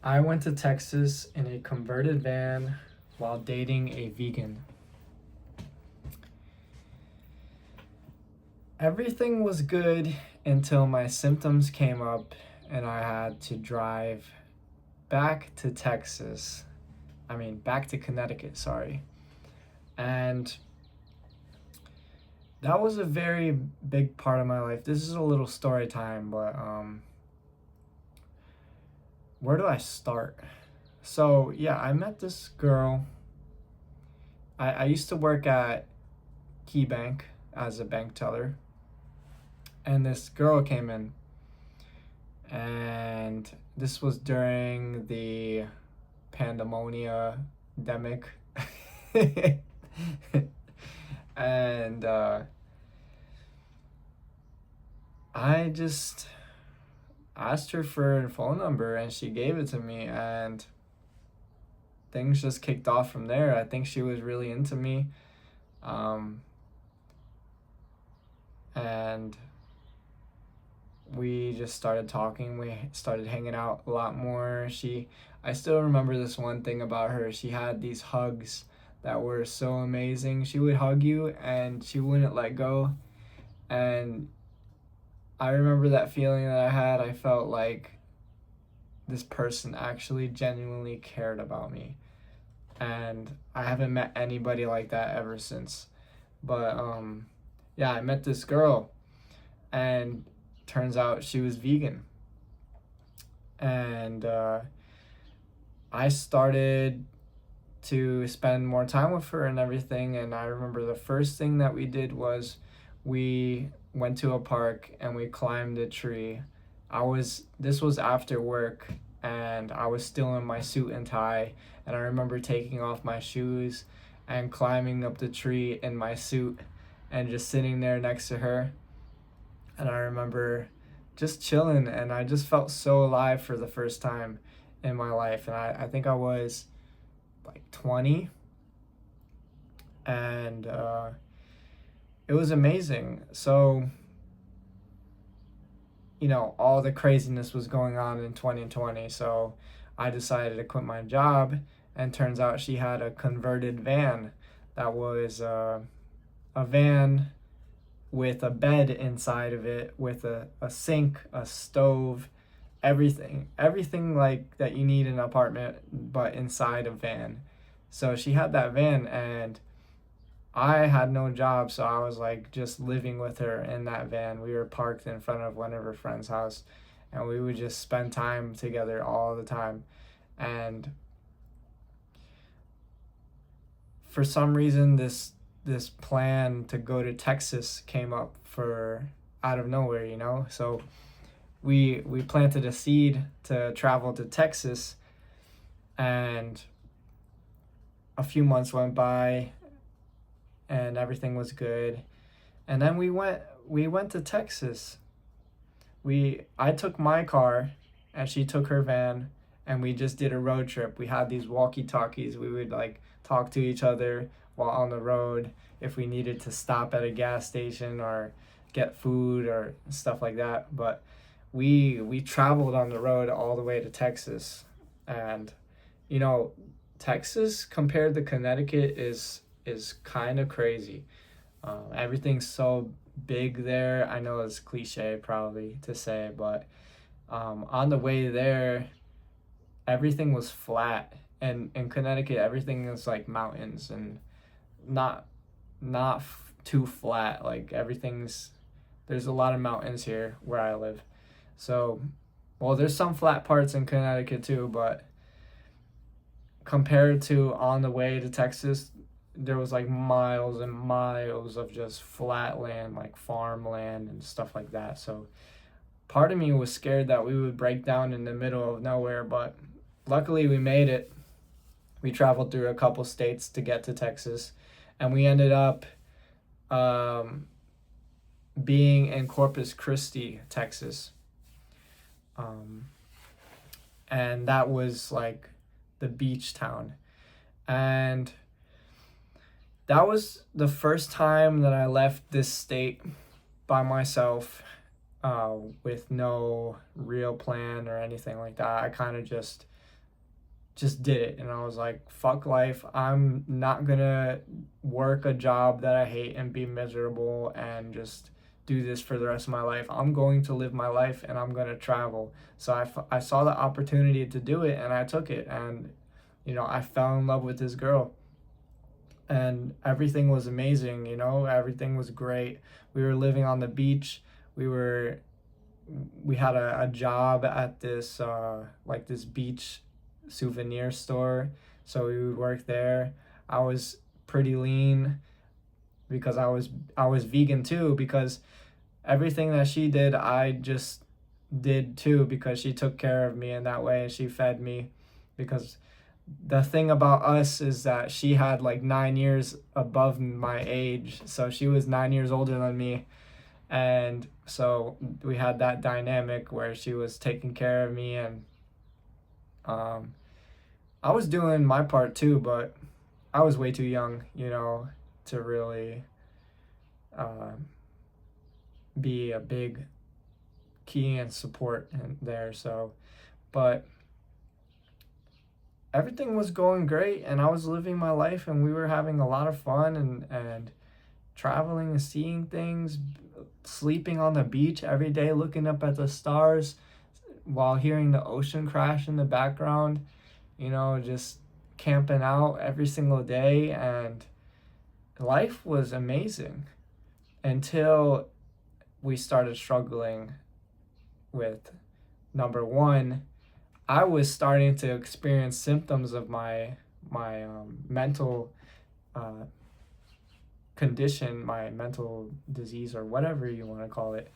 I went to Texas in a converted van while dating a vegan. Everything was good until my symptoms came up and I had to drive back to Texas. Back to Connecticut, sorry. And that was a very big part of my life. This is a little story time, but where do I start? So, yeah, I met this girl. I used to work at KeyBank as a bank teller, and this girl came in, and this was during the pandemonia demic. And I just asked her for her phone number and she gave it to me, and things just kicked off from there. I think she was really into me. Um, and we just started talking. We started hanging out a lot more. I still remember this one thing about her. She had these hugs that were so amazing. She would hug you and she wouldn't let go. And I remember that feeling that I had. I felt like this person actually genuinely cared about me. And I haven't met anybody like that ever since. But yeah, I met this girl, and turns out she was vegan. And I started to spend more time with her and everything. And I remember the first thing that we did was we went to a park and we climbed a tree. This was after work, and I was still in my suit and tie, and I remember taking off my shoes and climbing up the tree in my suit and just sitting there next to her. And I remember just chilling, and I just felt so alive for the first time in my life. And I think I was like 20, and it was amazing. So, all the craziness was going on in 2020. So I decided to quit my job, and turns out she had a converted van that was a van with a bed inside of it, with a sink, a stove, everything like that you need in an apartment, but inside a van. So she had that van, and I had no job, so I was like just living with her in that van. We were parked in front of one of her friend's house, and we would just spend time together all the time. And for some reason, this plan to go to Texas came up for out of nowhere. So we planted a seed to travel to Texas, and a few months went by, and everything was good. And then we went to Texas. I took my car and she took her van, and we just did a road trip. We had these walkie-talkies. We would like talk to each other while on the road if we needed to stop at a gas station or get food or stuff like that. But we traveled on the road all the way to Texas. And you know, Texas compared to Connecticut is kind of crazy. Everything's so big there. I know it's cliche probably to say, but on the way there, everything was flat. And in Connecticut, everything is like mountains, and not too flat. Like there's a lot of mountains here where I live. So, well, there's some flat parts in Connecticut too, but compared to on the way to Texas, there was like miles and miles of just flat land, like farmland and stuff like that. So part of me was scared that we would break down in the middle of nowhere, but luckily we made it. We traveled through a couple states to get to Texas, and we ended up um, being in Corpus Christi, Texas. Um, and that was like the beach town. And that was the first time that I left this state by myself, with no real plan or anything like that. I kind of just just did it. And I was like, fuck life. I'm not gonna work a job that I hate and be miserable and just do this for the rest of my life. I'm going to live my life and I'm gonna travel. So I saw the opportunity to do it and I took it. And, I fell in love with this girl. And everything was amazing, everything was great. We were living on the beach. We had a job at this like this beach souvenir store, so we would work there. I was pretty lean because I was vegan too, because everything that she did I just did too, because she took care of me in that way and she fed me. Because the thing about us is that she had like 9 years above my age, so she was 9 years older than me. And so we had that dynamic where she was taking care of me, and um, I was doing my part too, but I was way too young, to really uh, be a big key and support in there. So, but everything was going great, and I was living my life, and we were having a lot of fun, and traveling and seeing things, sleeping on the beach every day, looking up at the stars while hearing the ocean crash in the background, just camping out every single day. And life was amazing until we started struggling with, number one, I was starting to experience symptoms of my mental uh, condition, my mental disease, or whatever you want to call it.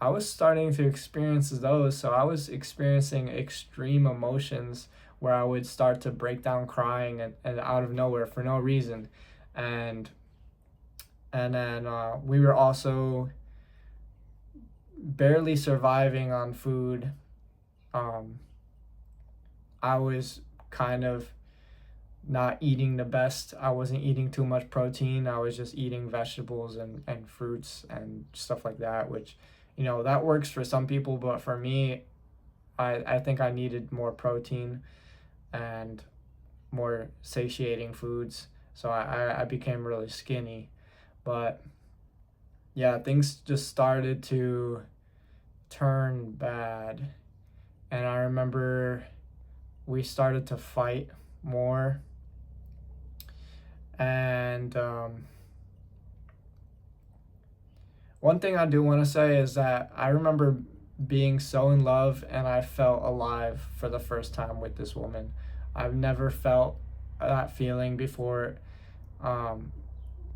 I was starting to experience those. So I was experiencing extreme emotions where I would start to break down crying, and out of nowhere for no reason. And then we were also barely surviving on food. I was kind of not eating the best. I wasn't eating too much protein. I was just eating vegetables and fruits and stuff like that, which, that works for some people, but for me, I think I needed more protein and more satiating foods. So I became really skinny. But yeah, things just started to turn bad. And I remember we started to fight more. And one thing I do want to say is that I remember being so in love, and I felt alive for the first time with this woman. I've never felt that feeling before.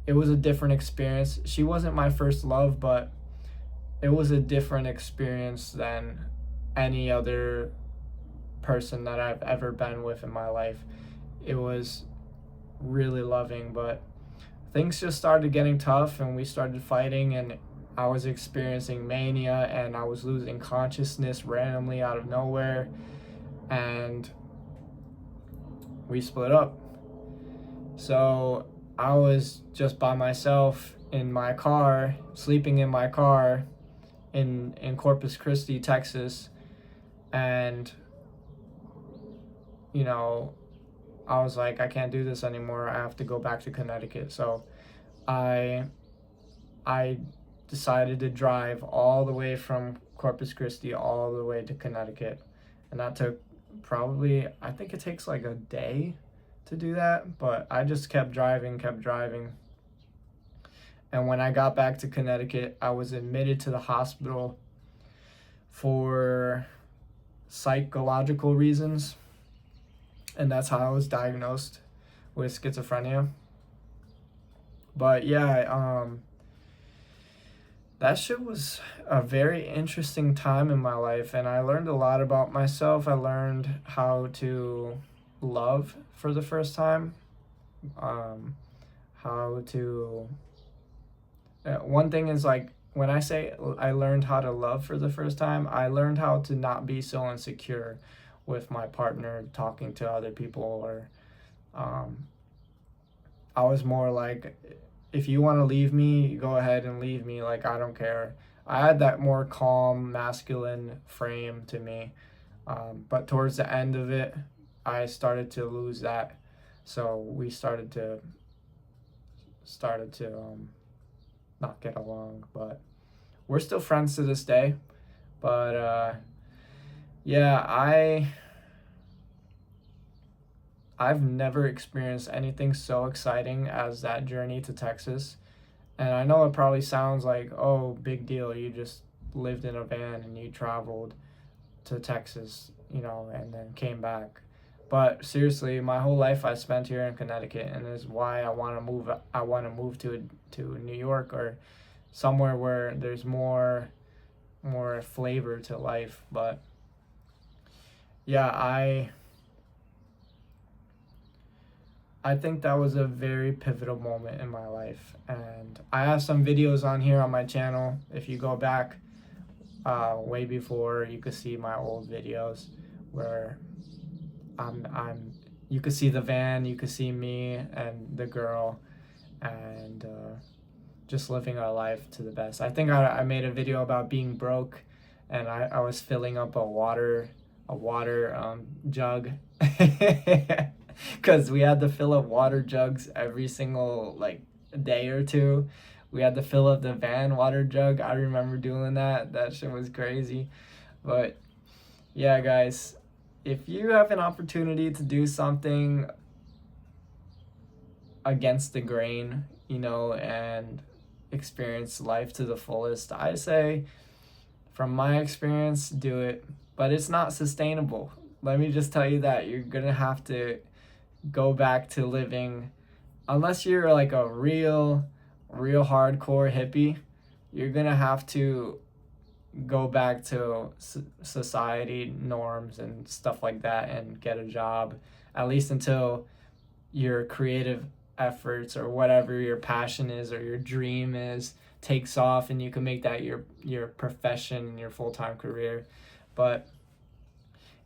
It was a different experience. She wasn't my first love, but it was a different experience than any other person that I've ever been with in my life. It was really loving, but things just started getting tough, and we started fighting, and I was experiencing mania, and I was losing consciousness randomly out of nowhere, and we split up. So I was just by myself in my car, sleeping in my car in Corpus Christi, Texas. And I was like, I can't do this anymore. I have to go back to Connecticut. So I decided to drive all the way from Corpus Christi all the way to Connecticut. And that took probably, I think it takes like a day to do that, but I just kept driving. And when I got back to Connecticut, I was admitted to the hospital for psychological reasons. And that's how I was diagnosed with schizophrenia. But yeah, that shit was a very interesting time in my life, and I learned a lot about myself. I learned how to love for the first time. One thing is, like, when I say I learned how to love for the first time, I learned how to not be so insecure with my partner talking to other people, or I was more like, if you want to leave me, go ahead and leave me. Like, I don't care. I had that more calm, masculine frame to me. But towards the end of it, I started to lose that, so we started to not get along, but we're still friends to this day. But yeah, I've never experienced anything so exciting as that journey to Texas. And I know it probably sounds like, oh, big deal, you just lived in a van and you traveled to Texas, you know, and then came back. But seriously, my whole life I spent here in Connecticut, and is why I want to move. I want to move to New York or somewhere where there's more flavor to life. But yeah, I think that was a very pivotal moment in my life, and I have some videos on here on my channel. If you go back way before, you could see my old videos where you could see the van, you could see me and the girl, and just living our life to the best. I think I made a video about being broke, and I was filling up a water jug because we had to fill up water jugs every single like day or two. We had to fill up the van water jug. I remember doing that. That shit was crazy. But yeah, guys, if you have an opportunity to do something against the grain, you know, and experience life to the fullest, I say, from my experience, do it. But it's not sustainable. Let me just tell you that. You're gonna have to go back to living, unless you're like a real hardcore hippie, you're gonna have to go back to society norms and stuff like that and get a job, at least until your creative efforts or whatever your passion is or your dream is takes off and you can make that your profession, your full-time career. But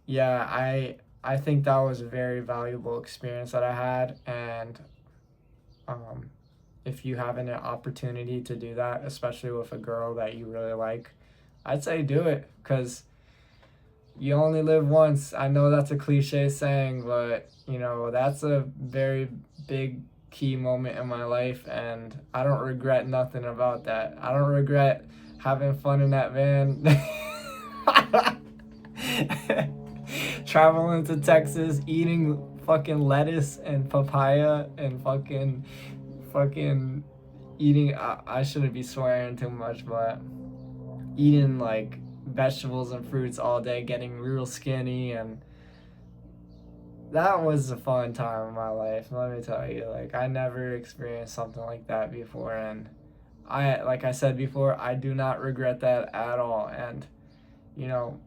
yeah, I think that was a very valuable experience that I had, and if you have an opportunity to do that, especially with a girl that you really like, I'd say do it, because you only live once. I know that's a cliche saying, but you know, that's a very big key moment in my life, and I don't regret nothing about that. I don't regret having fun in that van. Traveling to Texas, eating fucking lettuce and papaya and fucking eating, I shouldn't be swearing too much, but eating like vegetables and fruits all day, getting real skinny, and that was a fun time in my life, let me tell you. Like, I never experienced something like that before, and like I said before, I do not regret that at all. And you know,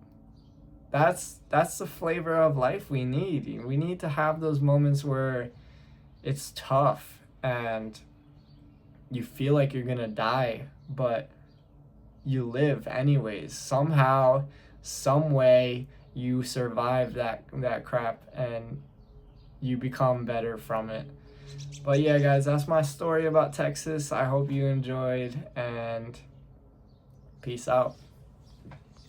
that's the flavor of life we need. We need to have those moments where it's tough and you feel like you're gonna die, but you live anyways. Somehow, some way, you survive that crap and you become better from it. But yeah, guys, that's my story about Texas. I hope you enjoyed, and peace out.